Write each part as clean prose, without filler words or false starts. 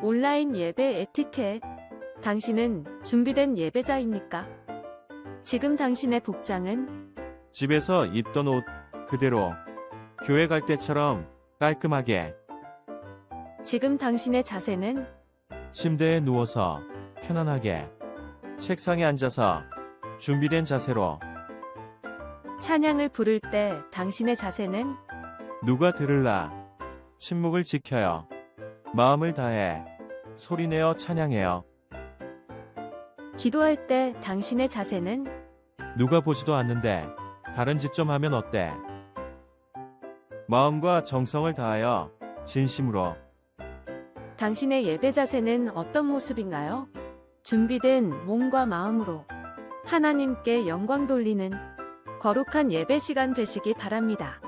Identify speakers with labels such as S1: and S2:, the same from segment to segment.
S1: 온라인 예배 에티켓. 당신은 준비된 예배자입니까? 지금 당신의 복장은
S2: 집에서 입던 옷 그대로 교회 갈 때처럼 깔끔하게
S1: 지금 당신의 자세는
S2: 침대에 누워서 편안하게 책상에 앉아서 준비된 자세로
S1: 찬양을 부를 때 당신의 자세는
S2: 누가 들을라 침묵을 지켜요. 마음을 다해 소리내어 찬양해요.
S1: 기도할 때 당신의 자세는
S2: 누가 보지도 않는데 다른 짓 좀 하면 어때? 마음과 정성을 다하여 진심으로
S1: 당신의 예배 자세는 어떤 모습인가요? 준비된 몸과 마음으로 하나님께 영광 돌리는 거룩한 예배 시간 되시기 바랍니다.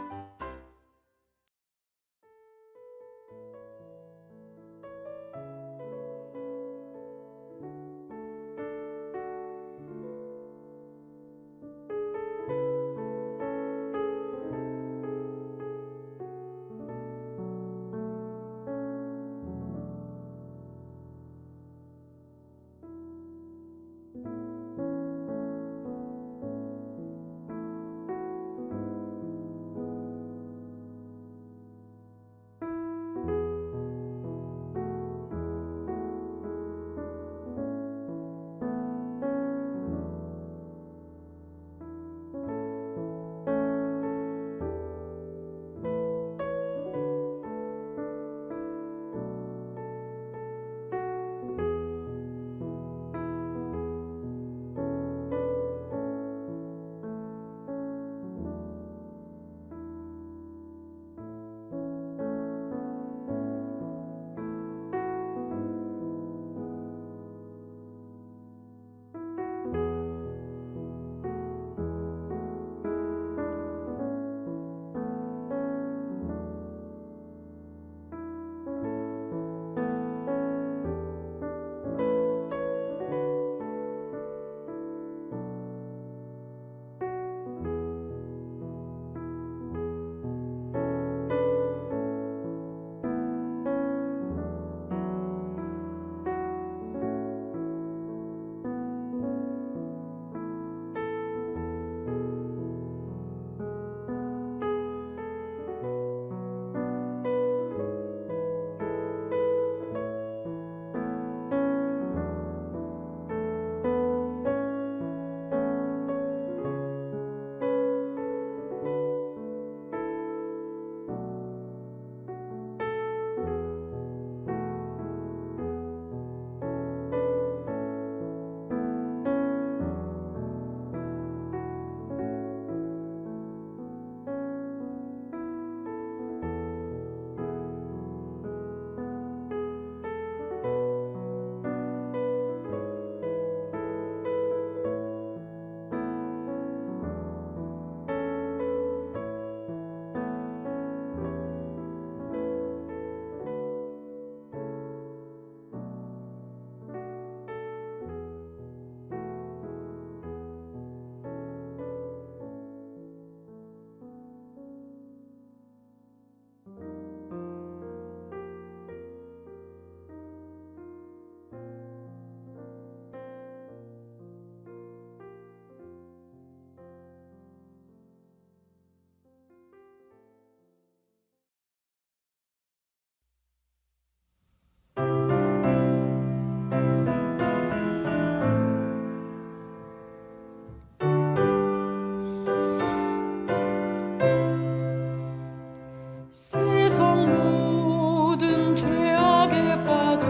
S3: 세상 모든 죄악에 빠져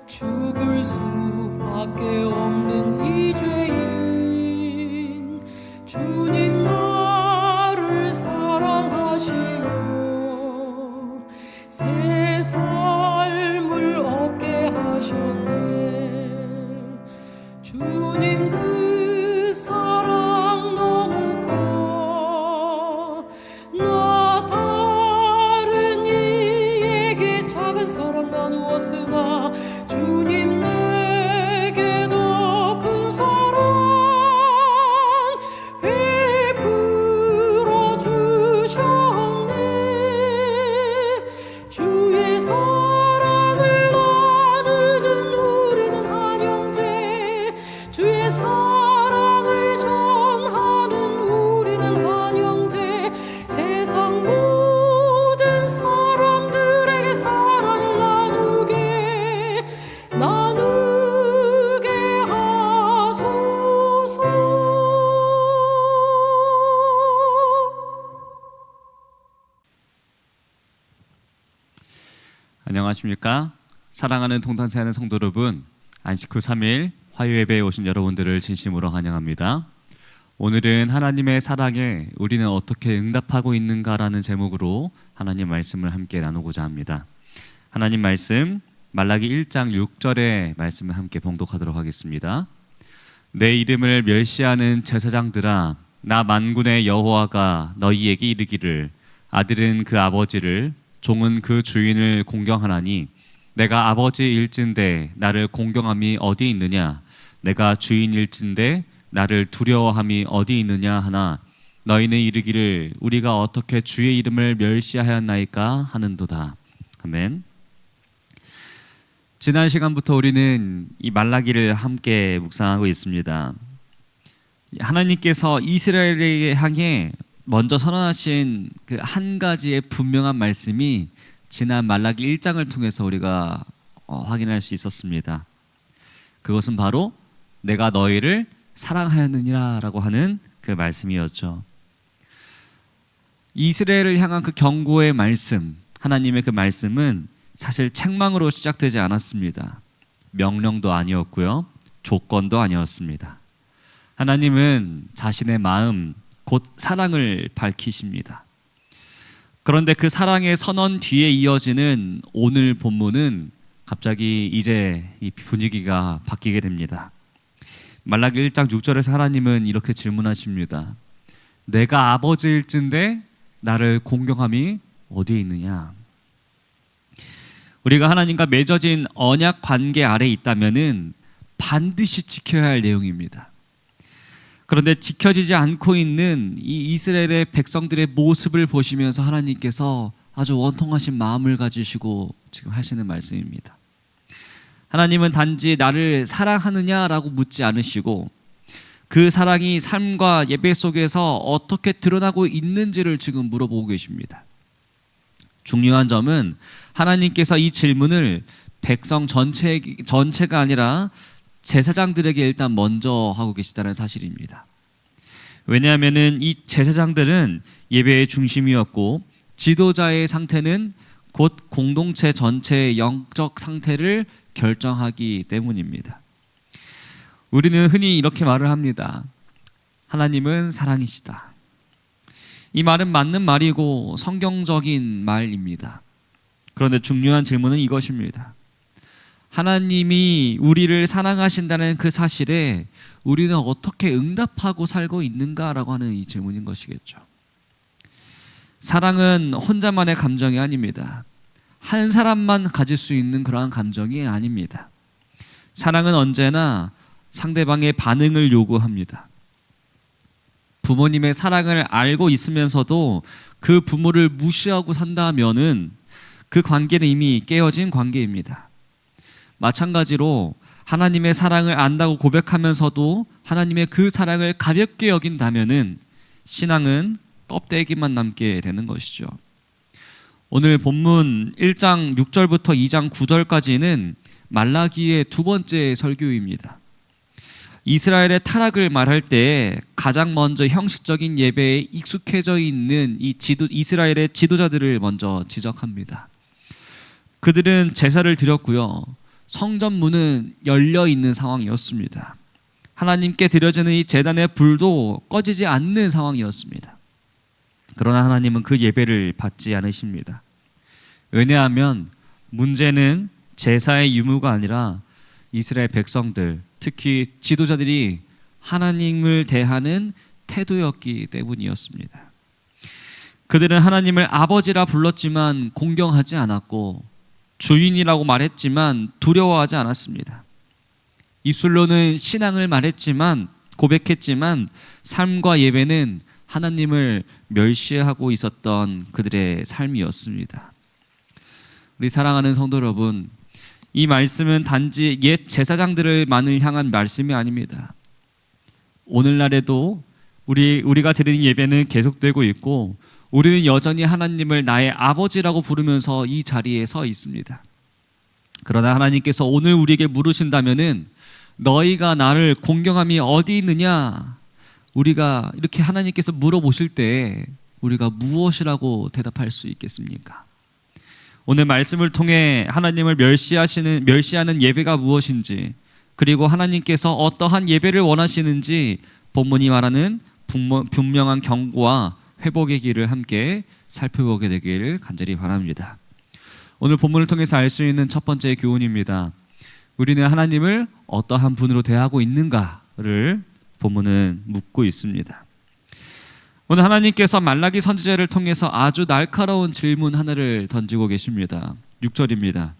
S3: 죽을 수밖에 없는 이 죄인 주님 나를 사랑하시어 새 삶을 얻게 하셨네. 주님 그 사랑 너무 커 나 다른 이에게 작은 사랑 나누었으나 주님 내게 더 큰 사랑 베풀어 주셨네. 주의 사랑
S4: 안녕하십니까? 사랑하는 동탄사하는 성도 여러분, 안식 후 3일 화요예배에 오신 여러분들을 진심으로 환영합니다. 오늘은 하나님의 사랑에 우리는 어떻게 응답하고 있는가라는 제목으로 하나님 말씀을 함께 나누고자 합니다. 하나님 말씀 말라기 1장 6절의 말씀을 함께 봉독하도록 하겠습니다. 내 이름을 멸시하는 제사장들아, 나 만군의 여호와가 너희에게 이르기를 아들은 그 아버지를 종은 그 주인을 공경하나니 내가 아버지일진데 나를 공경함이 어디 있느냐, 내가 주인일진데 나를 두려워함이 어디 있느냐 하나 너희는 이르기를 우리가 어떻게 주의 이름을 멸시하였나이까 하는도다. 아멘. 지난 시간부터 우리는 이 말라기를 함께 묵상하고 있습니다. 하나님께서 이스라엘에게 향해 먼저 선언하신 그 한 가지의 분명한 말씀이 지난 말라기 1장을 통해서 우리가 확인할 수 있었습니다. 그것은 바로 내가 너희를 사랑하였느니라라고 하는 그 말씀이었죠. 이스라엘을 향한 그 경고의 말씀, 하나님의 그 말씀은 사실 책망으로 시작되지 않았습니다. 명령도 아니었고요, 조건도 아니었습니다. 하나님은 자신의 마음, 곧 사랑을 밝히십니다. 그런데 그 사랑의 선언 뒤에 이어지는 오늘 본문은 갑자기 이제 이 분위기가 바뀌게 됩니다. 말라기 1장 6절에서 하나님은 이렇게 질문하십니다. 내가 아버지일진데 나를 공경함이 어디에 있느냐? 우리가 하나님과 맺어진 언약 관계 아래 있다면은 반드시 지켜야 할 내용입니다. 그런데 지켜지지 않고 있는 이 이스라엘의 백성들의 모습을 보시면서 하나님께서 아주 원통하신 마음을 가지시고 지금 하시는 말씀입니다. 하나님은 단지 나를 사랑하느냐라고 묻지 않으시고 그 사랑이 삶과 예배 속에서 어떻게 드러나고 있는지를 지금 물어보고 계십니다. 중요한 점은 하나님께서 이 질문을 백성 전체가 아니라 제사장들에게 일단 먼저 하고 계시다는 사실입니다. 왜냐하면 이 제사장들은 예배의 중심이었고 지도자의 상태는 곧 공동체 전체의 영적 상태를 결정하기 때문입니다. 우리는 흔히 이렇게 말을 합니다. 하나님은 사랑이시다. 이 말은 맞는 말이고 성경적인 말입니다. 그런데 중요한 질문은 이것입니다. 하나님이 우리를 사랑하신다는 그 사실에 우리는 어떻게 응답하고 살고 있는가라고 하는 이 질문인 것이겠죠. 사랑은 혼자만의 감정이 아닙니다. 한 사람만 가질 수 있는 그러한 감정이 아닙니다. 사랑은 언제나 상대방의 반응을 요구합니다. 부모님의 사랑을 알고 있으면서도 그 부모를 무시하고 산다면은 그 관계는 이미 깨어진 관계입니다. 마찬가지로 하나님의 사랑을 안다고 고백하면서도 하나님의 그 사랑을 가볍게 여긴다면은 신앙은 껍데기만 남게 되는 것이죠. 오늘 본문 1장 6절부터 2장 9절까지는 말라기의 두 번째 설교입니다. 이스라엘의 타락을 말할 때 가장 먼저 형식적인 예배에 익숙해져 있는 이스라엘의 지도자들을 먼저 지적합니다. 그들은 제사를 드렸고요, 성전 문은 열려 있는 상황이었습니다. 하나님께 드려지는 이 제단의 불도 꺼지지 않는 상황이었습니다. 그러나 하나님은 그 예배를 받지 않으십니다. 왜냐하면 문제는 제사의 유무가 아니라 이스라엘 백성들, 특히 지도자들이 하나님을 대하는 태도였기 때문이었습니다. 그들은 하나님을 아버지라 불렀지만 공경하지 않았고 주인이라고 말했지만 두려워하지 않았습니다. 입술로는 신앙을 말했지만 고백했지만 삶과 예배는 하나님을 멸시하고 있었던 그들의 삶이었습니다. 우리 사랑하는 성도 여러분, 이 말씀은 단지 옛 제사장들만을 향한 말씀이 아닙니다. 오늘날에도 우리가 드리는 예배는 계속되고 있고 우리는 여전히 하나님을 나의 아버지라고 부르면서 이 자리에 서 있습니다. 그러나 하나님께서 오늘 우리에게 물으신다면은 너희가 나를 공경함이 어디 있느냐? 우리가 이렇게 하나님께서 물어보실 때 우리가 무엇이라고 대답할 수 있겠습니까? 오늘 말씀을 통해 하나님을 멸시하는 예배가 무엇인지, 그리고 하나님께서 어떠한 예배를 원하시는지 본문이 말하는 분명한 경고와 회복의 길을 함께 살펴보게 되기를 간절히 바랍니다. 오늘 본문을 통해서 알 수 있는 첫 번째 교훈입니다. 우리는 하나님을 어떠한 분으로 대하고 있는가를 본문은 묻고 있습니다. 오늘 하나님께서 말라기 선지자를 통해서 아주 날카로운 질문 하나를 던지고 계십니다. 6절입니다.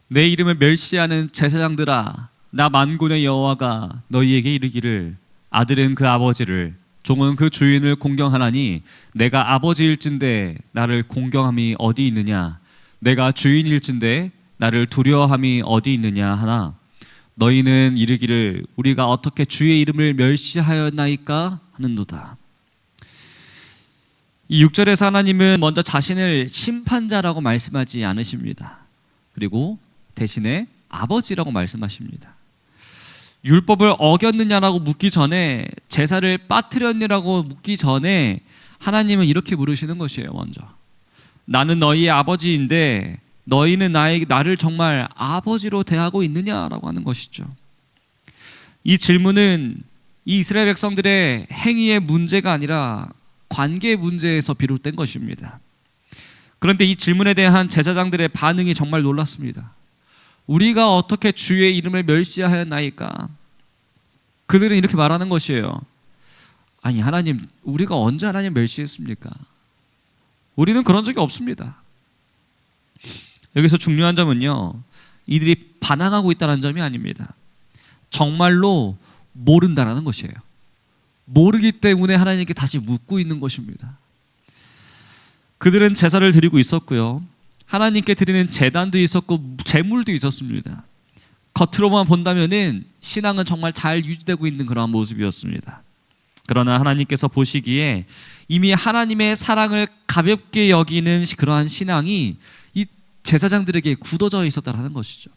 S4: 내 이름을 멸시하는 제사장들아, 나 만군의 여호와가 너희에게 이르기를 아들은 그 아버지를, 종은 그 주인을 공경하나니 내가 아버지일진데 나를 공경함이 어디 있느냐? 내가 주인일진데 나를 두려워함이 어디 있느냐 하나 너희는 이르기를 우리가 어떻게 주의 이름을 멸시하였나이까 하는도다. 이 6절에서 하나님은 먼저 자신을 심판자라고 말씀하지 않으십니다. 그리고 대신에 아버지라고 말씀하십니다. 율법을 어겼느냐라고 묻기 전에, 제사를 빠뜨렸느냐라고 묻기 전에 하나님은 이렇게 물으시는 것이에요. 먼저 나는 너희의 아버지인데 너희는 나를 정말 아버지로 대하고 있느냐라고 하는 것이죠. 이 질문은 이 이스라엘 백성들의 행위의 문제가 아니라 관계 문제에서 비롯된 것입니다. 그런데 이 질문에 대한 제사장들의 반응이 정말 놀랐습니다. 우리가 어떻게 주의 이름을 멸시하였나이까? 그들은 이렇게 말하는 것이에요. 아니 하나님, 우리가 언제 하나님 멸시했습니까? 우리는 그런 적이 없습니다. 여기서 중요한 점은요, 이들이 반항하고 있다는 점이 아닙니다. 정말로 모른다는 것이에요. 모르기 때문에 하나님께 다시 묻고 있는 것입니다. 그들은 제사를 드리고 있었고요, 하나님께 드리는 제단도 있었고 제물도 있었습니다. 겉으로만 본다면은 신앙은 정말 잘 유지되고 있는 그러한 모습이었습니다. 그러나 하나님께서 보시기에 이미 하나님의 사랑을 가볍게 여기는 그러한 신앙이 이 제사장들에게 굳어져 있었다는 것이죠.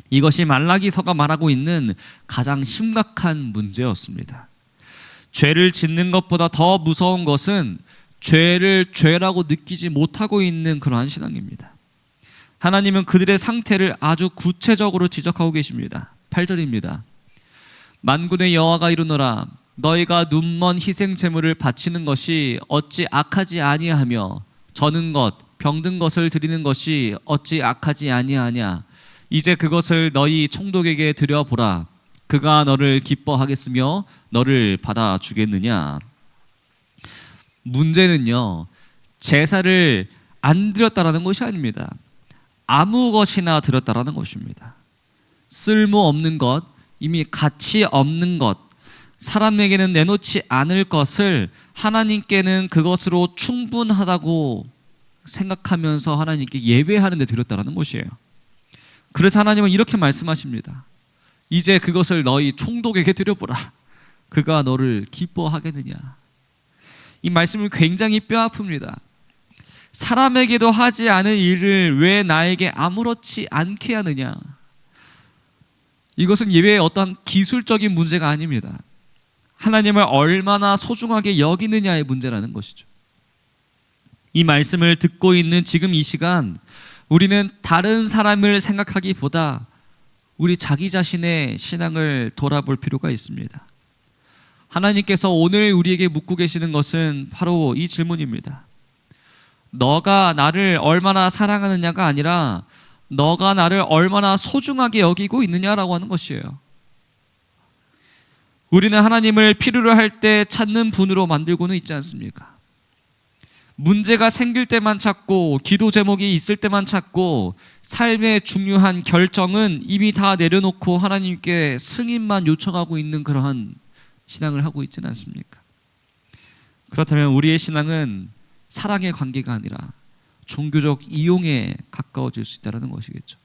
S4: 이것이 말라기서가 말하고 있는 가장 심각한 문제였습니다. 죄를 짓는 것보다 더 무서운 것은 죄를 죄라고 느끼지 못하고 있는 그러한 신앙입니다. 하나님은 그들의 상태를 아주 구체적으로 지적하고 계십니다. 8절입니다. 만군의 여호와가 이르노라 너희가 눈먼 희생 제물을 바치는 것이 어찌 악하지 아니하며 저는 것 병든 것을 드리는 것이 어찌 악하지 아니하냐. 이제 그것을 너희 총독에게 드려보라. 그가 너를 기뻐하겠으며 너를 받아주겠느냐. 문제는요, 제사를 안 드렸다라는 것이 아닙니다. 아무 것이나 드렸다라는 것입니다. 쓸모없는 것, 이미 가치 없는 것, 사람에게는 내놓지 않을 것을 하나님께는 그것으로 충분하다고 생각하면서 하나님께 예배하는 데 드렸다라는 것이에요. 그래서 하나님은 이렇게 말씀하십니다. 이제 그것을 너희 총독에게 드려보라. 그가 너를 기뻐하겠느냐. 이 말씀은 굉장히 뼈아픕니다. 사람에게도 하지 않은 일을 왜 나에게 아무렇지 않게 하느냐. 이것은 예배의 어떤 기술적인 문제가 아닙니다. 하나님을 얼마나 소중하게 여기느냐의 문제라는 것이죠. 이 말씀을 듣고 있는 지금 이 시간, 우리는 다른 사람을 생각하기보다 우리 자기 자신의 신앙을 돌아볼 필요가 있습니다. 하나님께서 오늘 우리에게 묻고 계시는 것은 바로 이 질문입니다. 너가 나를 얼마나 사랑하느냐가 아니라 너가 나를 얼마나 소중하게 여기고 있느냐라고 하는 것이에요. 우리는 하나님을 필요로 할 때 찾는 분으로 만들고는 있지 않습니까? 문제가 생길 때만 찾고 기도 제목이 있을 때만 찾고 삶의 중요한 결정은 이미 다 내려놓고 하나님께 승인만 요청하고 있는 그러한 신앙을 하고 있지는 않습니까? 그렇다면 우리의 신앙은 사랑의 관계가 아니라 종교적 이용에 가까워질 수 있다는 것이겠죠.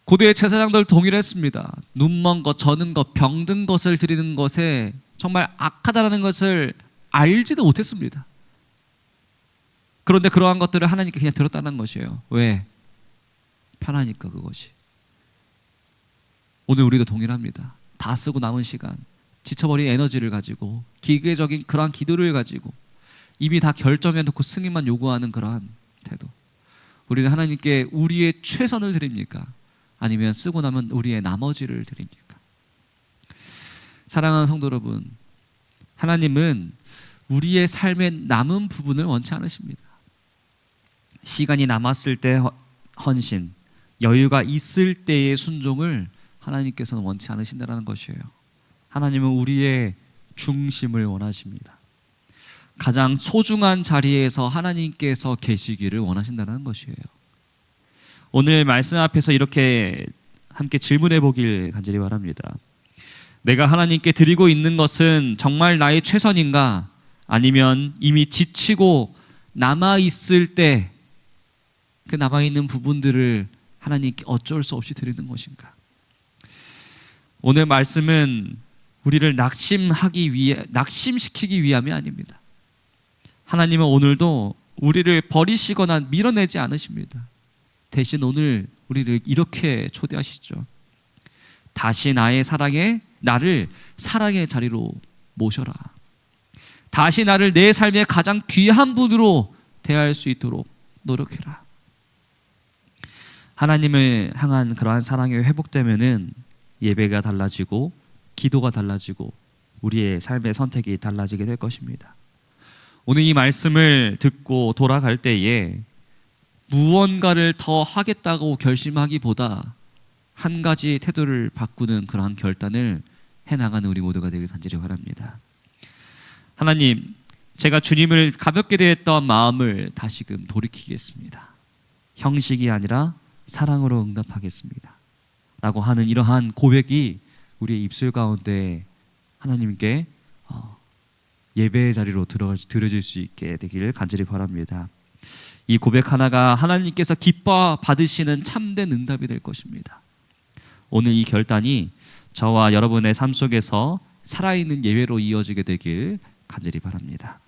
S4: 고대의 제사장들 동일했습니다. 눈먼 것, 저는 것, 병든 것을 드리는 것에 정말 악하다라는 것을 알지도 못했습니다. 그런데 그러한 것들을 하나님께 그냥 들었다는 것이에요. 왜? 편하니까 그것이. 오늘 우리도 동일합니다. 다 쓰고 남은 시간, 지쳐버린 에너지를 가지고 기계적인 그러한 기도를 가지고 이미 다 결정해 놓고 승인만 요구하는 그러한 태도. 우리는 하나님께 우리의 최선을 드립니까? 아니면 쓰고 나면 우리의 나머지를 드립니까? 사랑하는 성도 여러분, 하나님은 우리의 삶의 남은 부분을 원치 않으십니다. 시간이 남았을 때 헌신, 여유가 있을 때의 순종을 하나님께서는 원치 않으신다는 것이에요. 하나님은 우리의 중심을 원하십니다. 가장 소중한 자리에서 하나님께서 계시기를 원하신다는 것이에요. 오늘 말씀 앞에서 이렇게 함께 질문해 보길 간절히 바랍니다. 내가 하나님께 드리고 있는 것은 정말 나의 최선인가? 아니면 이미 지치고 남아있을 때 그 남아있는 부분들을 하나님께 어쩔 수 없이 드리는 것인가? 오늘 말씀은 우리를 낙심시키기 위함이 아닙니다. 하나님은 오늘도 우리를 버리시거나 밀어내지 않으십니다. 대신 오늘 우리를 이렇게 초대하시죠. 다시 나를 사랑의 자리로 모셔라. 다시 나를 내 삶의 가장 귀한 분으로 대할 수 있도록 노력해라. 하나님을 향한 그러한 사랑이 회복되면은 예배가 달라지고 기도가 달라지고 우리의 삶의 선택이 달라지게 될 것입니다. 오늘 이 말씀을 듣고 돌아갈 때에 무언가를 더 하겠다고 결심하기보다 한 가지 태도를 바꾸는 그러한 결단을 해나가는 우리 모두가 되길 간절히 바랍니다. 하나님, 제가 주님을 가볍게 대했던 마음을 다시금 돌이키겠습니다. 형식이 아니라 사랑으로 응답하겠습니다 라고 하는 이러한 고백이 우리의 입술 가운데 하나님께 예배의 자리로 들어질 수 있게 되기를 간절히 바랍니다. 이 고백 하나가 하나님께서 기뻐 받으시는 참된 응답이 될 것입니다. 오늘 이 결단이 저와 여러분의 삶 속에서 살아있는 예배로 이어지게 되길 간절히 바랍니다.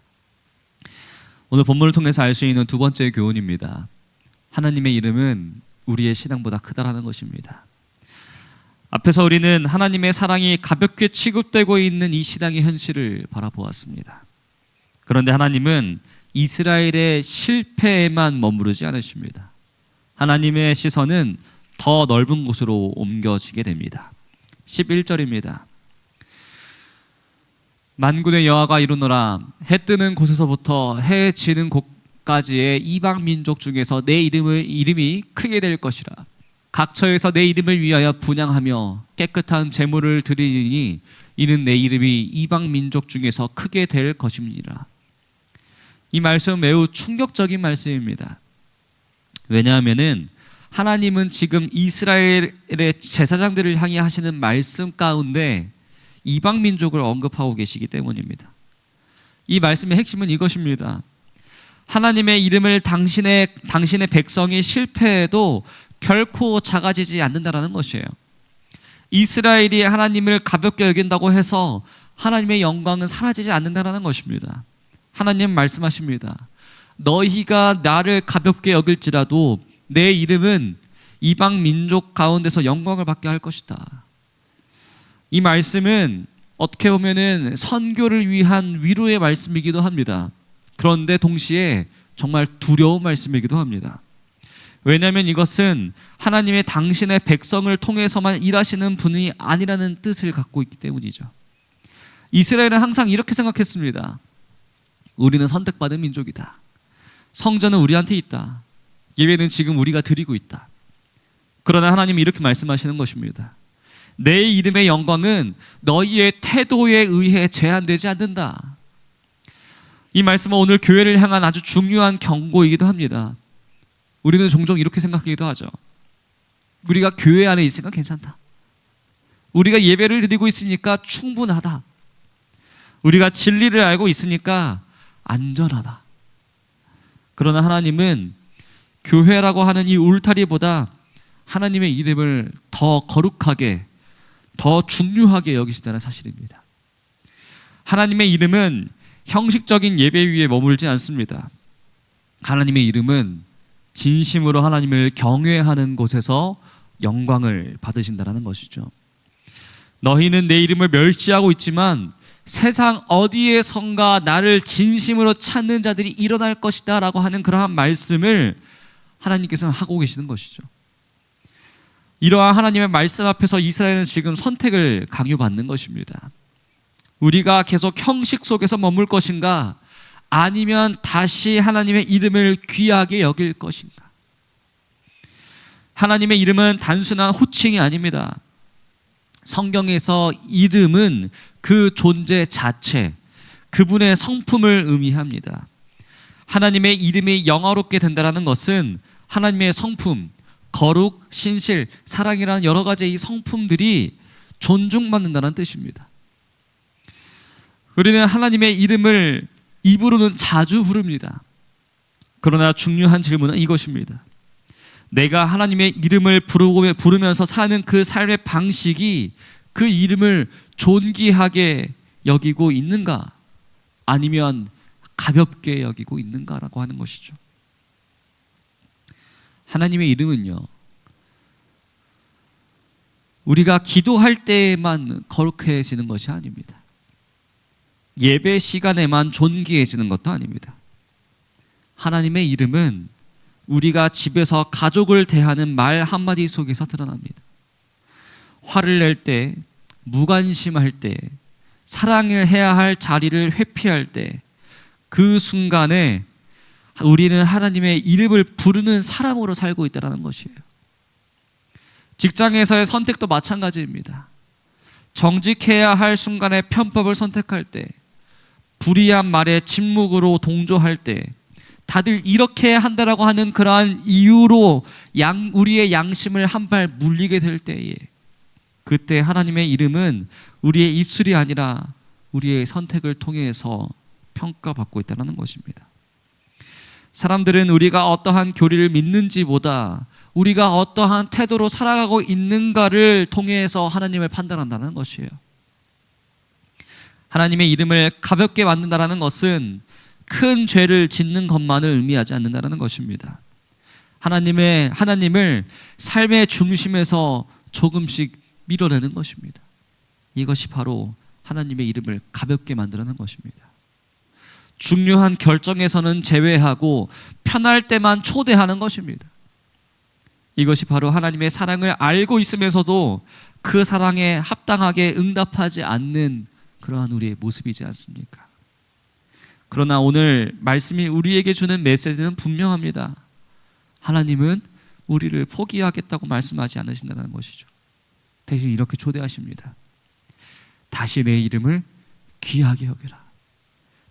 S4: 오늘 본문을 통해서 알 수 있는 두 번째 교훈입니다. 하나님의 이름은 우리의 신앙보다 크다라는 것입니다. 앞에서 우리는 하나님의 사랑이 가볍게 취급되고 있는 이 신앙의 현실을 바라보았습니다. 그런데 하나님은 이스라엘의 실패에만 머무르지 않으십니다. 하나님의 시선은 더 넓은 곳으로 옮겨지게 됩니다. 11절입니다. 만군의 여호와가 이르노라. 해 뜨는 곳에서부터 해 지는 곳까지의 이방 민족 중에서 내 이름이 크게 될 것이라. 각처에서 내 이름을 위하여 분향하며 깨끗한 제물을 드리니 이는 내 이름이 이방 민족 중에서 크게 될 것입니다. 이 말씀은 매우 충격적인 말씀입니다. 왜냐하면은 하나님은 지금 이스라엘의 제사장들을 향해 하시는 말씀 가운데 이방 민족을 언급하고 계시기 때문입니다. 이 말씀의 핵심은 이것입니다. 하나님의 이름을 당신의 백성이 실패해도 결코 작아지지 않는다라는 것이에요. 이스라엘이 하나님을 가볍게 여긴다고 해서 하나님의 영광은 사라지지 않는다라는 것입니다. 하나님 말씀하십니다. 너희가 나를 가볍게 여길지라도 내 이름은 이방 민족 가운데서 영광을 받게 할 것이다. 이 말씀은 어떻게 보면은 선교를 위한 위로의 말씀이기도 합니다. 그런데 동시에 정말 두려운 말씀이기도 합니다. 왜냐하면 이것은 하나님의 당신의 백성을 통해서만 일하시는 분이 아니라는 뜻을 갖고 있기 때문이죠. 이스라엘은 항상 이렇게 생각했습니다. 우리는 선택받은 민족이다. 성전은 우리한테 있다. 예배는 지금 우리가 드리고 있다. 그러나 하나님이 이렇게 말씀하시는 것입니다. 내 이름의 영광은 너희의 태도에 의해 제한되지 않는다. 이 말씀은 오늘 교회를 향한 아주 중요한 경고이기도 합니다. 우리는 종종 이렇게 생각하기도 하죠. 우리가 교회 안에 있으니까 괜찮다. 우리가 예배를 드리고 있으니까 충분하다. 우리가 진리를 알고 있으니까 안전하다. 그러나 하나님은 교회라고 하는 이 울타리보다 하나님의 이름을 더 거룩하게, 더 중요하게 여기신다는 사실입니다. 하나님의 이름은 형식적인 예배 위에 머물지 않습니다. 하나님의 이름은 진심으로 하나님을 경외하는 곳에서 영광을 받으신다는 것이죠. 너희는 내 이름을 멸시하고 있지만 세상 어디에선가 나를 진심으로 찾는 자들이 일어날 것이다 라고 하는 그러한 말씀을 하나님께서는 하고 계시는 것이죠. 이러한 하나님의 말씀 앞에서 이스라엘은 지금 선택을 강요받는 것입니다. 우리가 계속 형식 속에서 머물 것인가, 아니면 다시 하나님의 이름을 귀하게 여길 것인가. 하나님의 이름은 단순한 호칭이 아닙니다. 성경에서 이름은 그 존재 자체, 그분의 성품을 의미합니다. 하나님의 이름이 영화롭게 된다는 것은 하나님의 성품, 거룩, 신실, 사랑이라는 여러 가지 이 성품들이 존중받는다는 뜻입니다. 우리는 하나님의 이름을 입으로는 자주 부릅니다. 그러나 중요한 질문은 이것입니다. 내가 하나님의 이름을 부르면서 사는 그 삶의 방식이 그 이름을 존귀하게 여기고 있는가, 아니면 가볍게 여기고 있는가라고 하는 것이죠. 하나님의 이름은요, 우리가 기도할 때에만 거룩해지는 것이 아닙니다. 예배 시간에만 존귀해지는 것도 아닙니다. 하나님의 이름은 우리가 집에서 가족을 대하는 말 한마디 속에서 드러납니다. 화를 낼 때, 무관심할 때, 사랑을 해야 할 자리를 회피할 때, 그 순간에 우리는 하나님의 이름을 부르는 사람으로 살고 있다는 것이에요. 직장에서의 선택도 마찬가지입니다. 정직해야 할 순간에 편법을 선택할 때, 불의한 말에 침묵으로 동조할 때, 다들 이렇게 한다라고 하는 그러한 이유로 우리의 양심을 한 발 물리게 될 때에, 그때 하나님의 이름은 우리의 입술이 아니라 우리의 선택을 통해서 평가받고 있다는 것입니다. 사람들은 우리가 어떠한 교리를 믿는지보다 우리가 어떠한 태도로 살아가고 있는가를 통해서 하나님을 판단한다는 것이에요. 하나님의 이름을 가볍게 만든다는 것은 큰 죄를 짓는 것만을 의미하지 않는다는 것입니다. 하나님을 삶의 중심에서 조금씩 밀어내는 것입니다. 이것이 바로 하나님의 이름을 가볍게 만드는 것입니다. 중요한 결정에서는 제외하고 편할 때만 초대하는 것입니다. 이것이 바로 하나님의 사랑을 알고 있으면서도 그 사랑에 합당하게 응답하지 않는 그러한 우리의 모습이지 않습니까? 그러나 오늘 말씀이 우리에게 주는 메시지는 분명합니다. 하나님은 우리를 포기하겠다고 말씀하지 않으신다는 것이죠. 대신 이렇게 초대하십니다. 다시 내 이름을 귀하게 여겨라.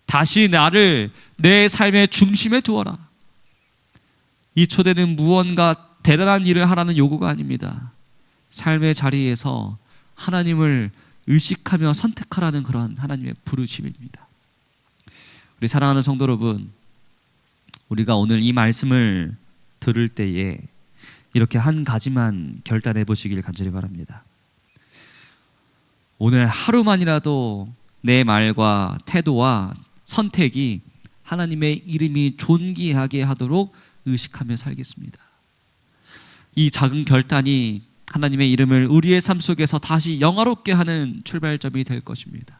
S4: 다시 나를 내 삶의 중심에 두어라. 이 초대는 무언가 대단한 일을 하라는 요구가 아닙니다. 삶의 자리에서 하나님을 의식하며 선택하라는 그런 하나님의 부르심입니다. 우리 사랑하는 성도 여러분, 우리가 오늘 이 말씀을 들을 때에 이렇게 한 가지만 결단해 보시길 간절히 바랍니다. 오늘 하루만이라도 내 말과 태도와 선택이 하나님의 이름이 존귀하게 하도록 의식하며 살겠습니다. 이 작은 결단이 하나님의 이름을 우리의 삶 속에서 다시 영화롭게 하는 출발점이 될 것입니다.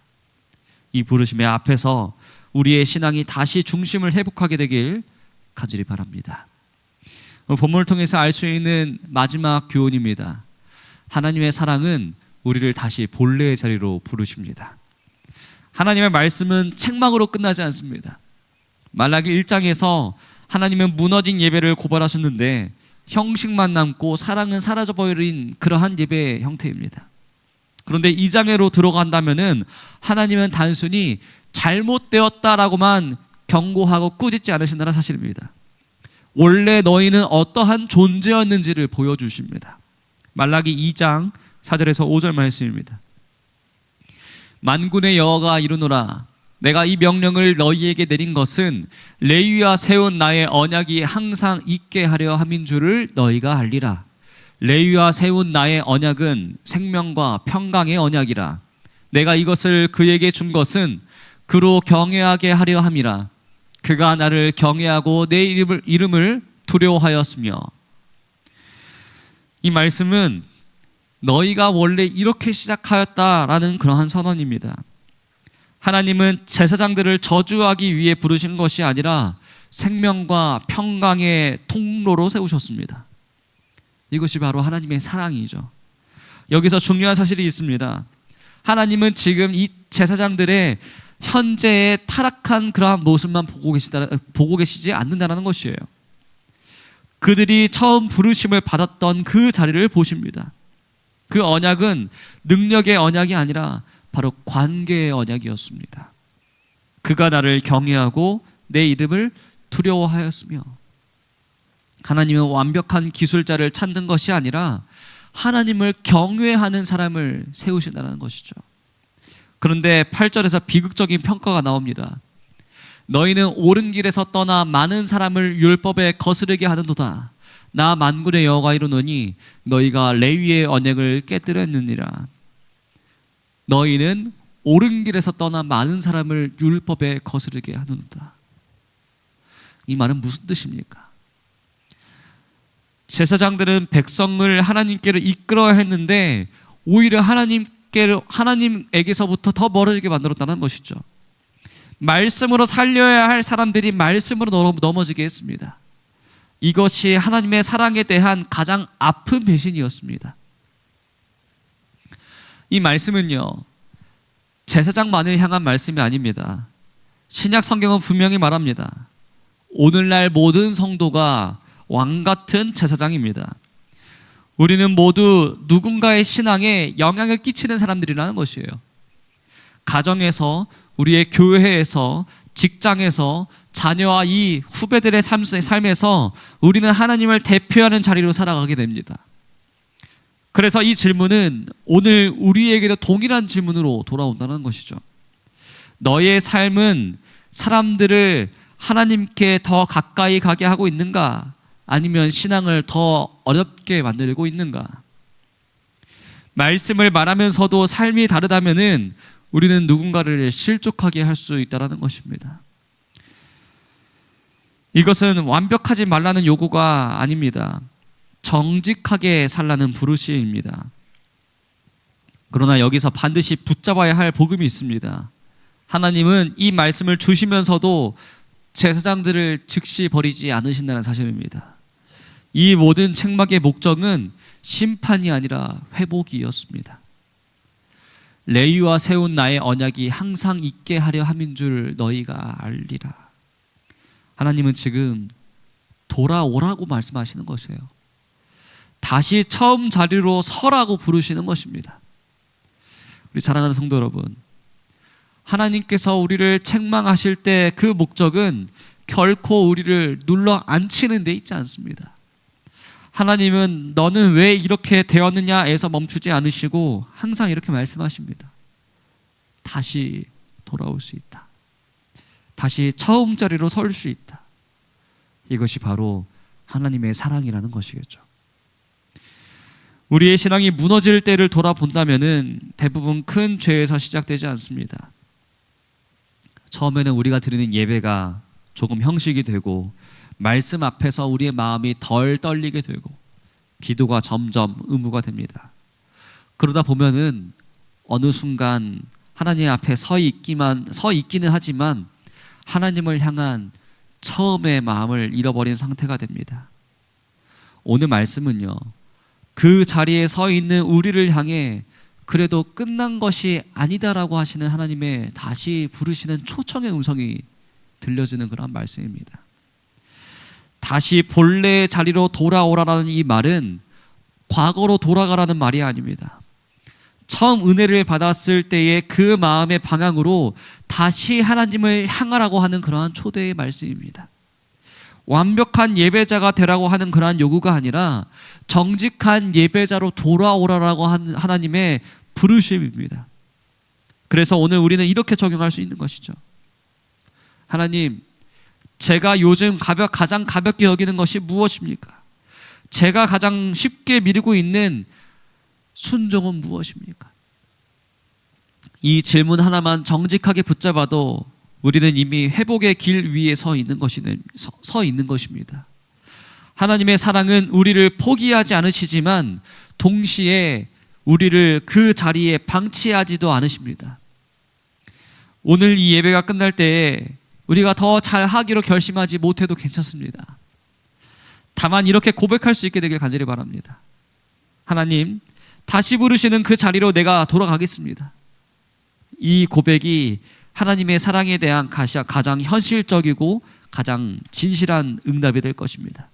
S4: 이 부르심의 앞에서 우리의 신앙이 다시 중심을 회복하게 되길 간절히 바랍니다. 본문을 통해서 알 수 있는 마지막 교훈입니다. 하나님의 사랑은 우리를 다시 본래의 자리로 부르십니다. 하나님의 말씀은 책망으로 끝나지 않습니다. 말라기 1장에서 하나님은 무너진 예배를 고발하셨는데 형식만 남고 사랑은 사라져버린 그러한 예배의 형태입니다. 그런데 2장으로 들어간다면은 하나님은 단순히 잘못되었다라고만 경고하고 꾸짖지 않으신다는 사실입니다. 원래 너희는 어떠한 존재였는지를 보여주십니다. 말라기 2장 4절에서 5절 말씀입니다. 만군의 여호와가 이르노라, 내가 이 명령을 너희에게 내린 것은 레위와 세운 나의 언약이 항상 있게 하려 함인 줄을 너희가 알리라. 레위와 세운 나의 언약은 생명과 평강의 언약이라. 내가 이것을 그에게 준 것은 그로 경외하게 하려 함이라. 그가 나를 경외하고 내 이름을 두려워하였으며. 이 말씀은 너희가 원래 이렇게 시작하였다라는 그러한 선언입니다. 하나님은 제사장들을 저주하기 위해 부르신 것이 아니라 생명과 평강의 통로로 세우셨습니다. 이것이 바로 하나님의 사랑이죠. 여기서 중요한 사실이 있습니다. 하나님은 지금 이 제사장들의 현재의 타락한 그러한 모습만 보고 계시지 않는다는 것이에요. 그들이 처음 부르심을 받았던 그 자리를 보십니다. 그 언약은 능력의 언약이 아니라 바로 관계의 언약이었습니다. 그가 나를 경외하고 내 이름을 두려워하였으며, 하나님은 완벽한 기술자를 찾는 것이 아니라 하나님을 경외하는 사람을 세우신다는 것이죠. 그런데 8절에서 비극적인 평가가 나옵니다. 너희는 옳은 길에서 떠나 많은 사람을 율법에 거스르게 하는도다. 나 만군의 여호와가 이르노니 너희가 레위의 언약을 깨뜨렸느니라. 너희는 옳은 길에서 떠나 많은 사람을 율법에 거스르게 하는도다. 이 말은 무슨 뜻입니까? 제사장들은 백성을 하나님께로 이끌어야 했는데 오히려 하나님에게서부터 더 멀어지게 만들었다는 것이죠. 말씀으로 살려야 할 사람들이 말씀으로 넘어지게 했습니다. 이것이 하나님의 사랑에 대한 가장 아픈 배신이었습니다. 이 말씀은요, 제사장만을 향한 말씀이 아닙니다. 신약 성경은 분명히 말합니다. 오늘날 모든 성도가 왕같은 제사장입니다. 우리는 모두 누군가의 신앙에 영향을 끼치는 사람들이라는 것이에요. 가정에서, 우리의 교회에서, 직장에서, 자녀와 이 후배들의 삶에서 우리는 하나님을 대표하는 자리로 살아가게 됩니다. 그래서 이 질문은 오늘 우리에게도 동일한 질문으로 돌아온다는 것이죠. 너의 삶은 사람들을 하나님께 더 가까이 가게 하고 있는가? 아니면 신앙을 더 어렵게 만들고 있는가? 말씀을 말하면서도 삶이 다르다면은 우리는 누군가를 실족하게 할 수 있다는 것입니다. 이것은 완벽하지 말라는 요구가 아닙니다. 정직하게 살라는 부르심입니다. 그러나 여기서 반드시 붙잡아야 할 복음이 있습니다. 하나님은 이 말씀을 주시면서도 제사장들을 즉시 버리지 않으신다는 사실입니다. 이 모든 책망의 목적은 심판이 아니라 회복이었습니다. 레위와 세운 나의 언약이 항상 있게 하려 함인 줄 너희가 알리라. 하나님은 지금 돌아오라고 말씀하시는 것이에요. 다시 처음 자리로 서라고 부르시는 것입니다. 우리 사랑하는 성도 여러분, 하나님께서 우리를 책망하실 때 그 목적은 결코 우리를 눌러 앉히는 데 있지 않습니다. 하나님은 너는 왜 이렇게 되었느냐에서 멈추지 않으시고 항상 이렇게 말씀하십니다. 다시 돌아올 수 있다. 다시 처음 자리로 설 수 있다. 이것이 바로 하나님의 사랑이라는 것이겠죠. 우리의 신앙이 무너질 때를 돌아본다면은 대부분 큰 죄에서 시작되지 않습니다. 처음에는 우리가 드리는 예배가 조금 형식이 되고 말씀 앞에서 우리의 마음이 덜 떨리게 되고 기도가 점점 의무가 됩니다. 그러다 보면은 어느 순간 하나님 앞에 서 있기는 하지만 하나님을 향한 처음의 마음을 잃어버린 상태가 됩니다. 오늘 말씀은요, 그 자리에 서 있는 우리를 향해 그래도 끝난 것이 아니다라고 하시는 하나님의 다시 부르시는 초청의 음성이 들려지는 그런 말씀입니다. 다시 본래의 자리로 돌아오라라는 이 말은 과거로 돌아가라는 말이 아닙니다. 처음 은혜를 받았을 때의 그 마음의 방향으로 다시 하나님을 향하라고 하는 그러한 초대의 말씀입니다. 완벽한 예배자가 되라고 하는 그러한 요구가 아니라 정직한 예배자로 돌아오라라고 하는 하나님의 부르심입니다. 그래서 오늘 우리는 이렇게 적용할 수 있는 것이죠. 하나님, 제가 요즘 가장 가볍게 여기는 것이 무엇입니까? 제가 가장 쉽게 미루고 있는 순종은 무엇입니까? 이 질문 하나만 정직하게 붙잡아도 우리는 이미 회복의 길 위에 서 있는 것입니다. 하나님의 사랑은 우리를 포기하지 않으시지만 동시에 우리를 그 자리에 방치하지도 않으십니다. 오늘 이 예배가 끝날 때에 우리가 더 잘하기로 결심하지 못해도 괜찮습니다. 다만 이렇게 고백할 수 있게 되길 간절히 바랍니다. 하나님, 다시 부르시는 그 자리로 내가 돌아가겠습니다. 이 고백이 하나님의 사랑에 대한 가장 현실적이고 가장 진실한 응답이 될 것입니다.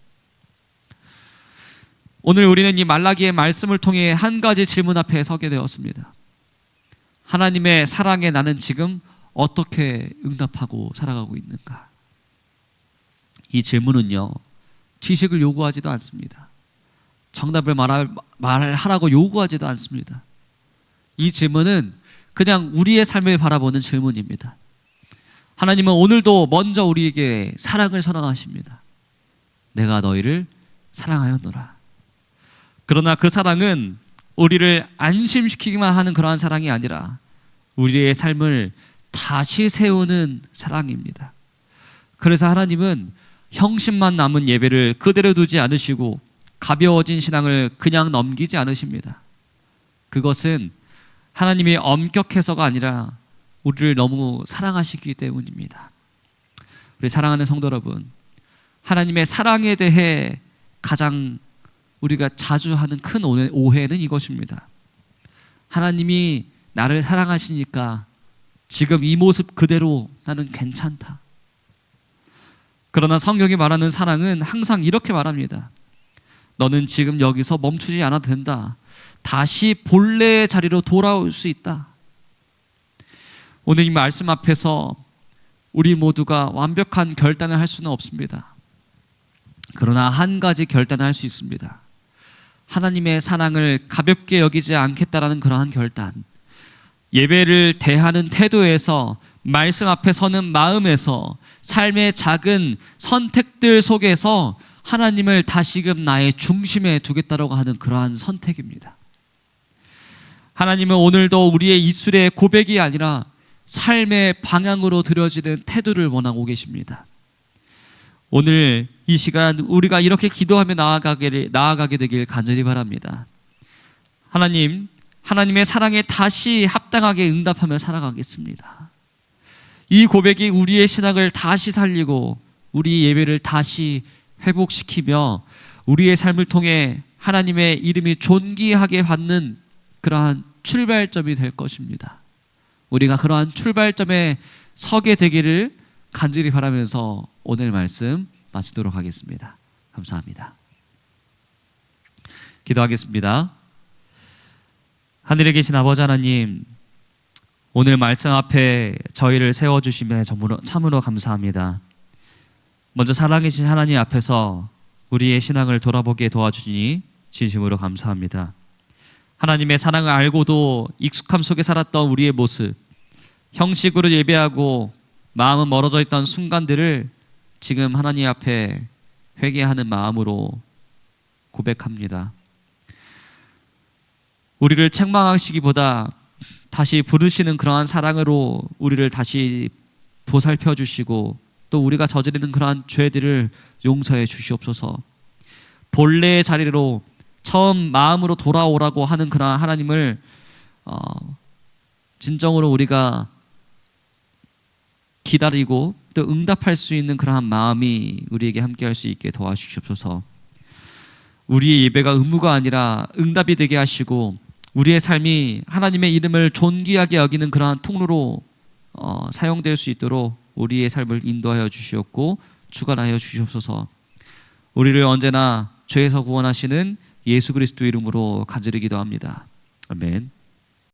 S4: 오늘 우리는 이 말라기의 말씀을 통해 한 가지 질문 앞에 서게 되었습니다. 하나님의 사랑에 나는 지금 어떻게 응답하고 살아가고 있는가? 이 질문은요, 지식을 요구하지도 않습니다. 정답을 말하라고 요구하지도 않습니다. 이 질문은 그냥 우리의 삶을 바라보는 질문입니다. 하나님은 오늘도 먼저 우리에게 사랑을 선언하십니다. 내가 너희를 사랑하였노라. 그러나 그 사랑은 우리를 안심시키기만 하는 그러한 사랑이 아니라 우리의 삶을 다시 세우는 사랑입니다. 그래서 하나님은 형식만 남은 예배를 그대로 두지 않으시고 가벼워진 신앙을 그냥 넘기지 않으십니다. 그것은 하나님이 엄격해서가 아니라 우리를 너무 사랑하시기 때문입니다. 우리 사랑하는 성도 여러분, 하나님의 사랑에 대해 가장 우리가 자주 하는 큰 오해는 이것입니다. 하나님이 나를 사랑하시니까 지금 이 모습 그대로 나는 괜찮다. 그러나 성경이 말하는 사랑은 항상 이렇게 말합니다. 너는 지금 여기서 멈추지 않아도 된다. 다시 본래의 자리로 돌아올 수 있다. 오늘 이 말씀 앞에서 우리 모두가 완벽한 결단을 할 수는 없습니다. 그러나 한 가지 결단을 할 수 있습니다. 하나님의 사랑을 가볍게 여기지 않겠다라는 그러한 결단. 예배를 대하는 태도에서, 말씀 앞에 서는 마음에서, 삶의 작은 선택들 속에서 하나님을 다시금 나의 중심에 두겠다라고 하는 그러한 선택입니다. 하나님은 오늘도 우리의 입술의 고백이 아니라 삶의 방향으로 들여지는 태도를 원하고 계십니다. 오늘 이 시간 우리가 이렇게 기도하며 나아가게 되길 간절히 바랍니다. 하나님, 하나님의 사랑에 다시 합당하게 응답하며 살아가겠습니다. 이 고백이 우리의 신앙을 다시 살리고 우리 예배를 다시 회복시키며 우리의 삶을 통해 하나님의 이름이 존귀하게 받는 그러한 출발점이 될 것입니다. 우리가 그러한 출발점에 서게 되기를 간절히 바라면서 오늘 말씀 마치도록 하겠습니다. 감사합니다. 기도하겠습니다. 하늘에 계신 아버지 하나님, 오늘 말씀 앞에 저희를 세워주시며 참으로 감사합니다. 먼저 살아계신 하나님 앞에서 우리의 신앙을 돌아보게 도와주시니 진심으로 감사합니다. 하나님의 사랑을 알고도 익숙함 속에 살았던 우리의 모습, 형식으로 예배하고 마음은 멀어져 있던 순간들을 지금 하나님 앞에 회개하는 마음으로 고백합니다. 우리를 책망하시기보다 다시 부르시는 그러한 사랑으로 우리를 다시 보살펴 주시고 또 우리가 저지르는 그러한 죄들을 용서해 주시옵소서. 본래의 자리로 처음 마음으로 돌아오라고 하는 그러한 하나님을 진정으로 우리가 기다리고 또 응답할 수 있는 그러한 마음이 우리에게 함께할 수 있게 도와주시옵소서. 우리의 예배가 의무가 아니라 응답이 되게 하시고 우리의 삶이 하나님의 이름을 존귀하게 여기는 그러한 통로로 사용될 수 있도록 우리의 삶을 인도하여 주시옵고 주관하여 주시옵소서. 우리를 언제나 죄에서 구원하시는 예수 그리스도 이름으로 간절히 기도합니다. 아멘.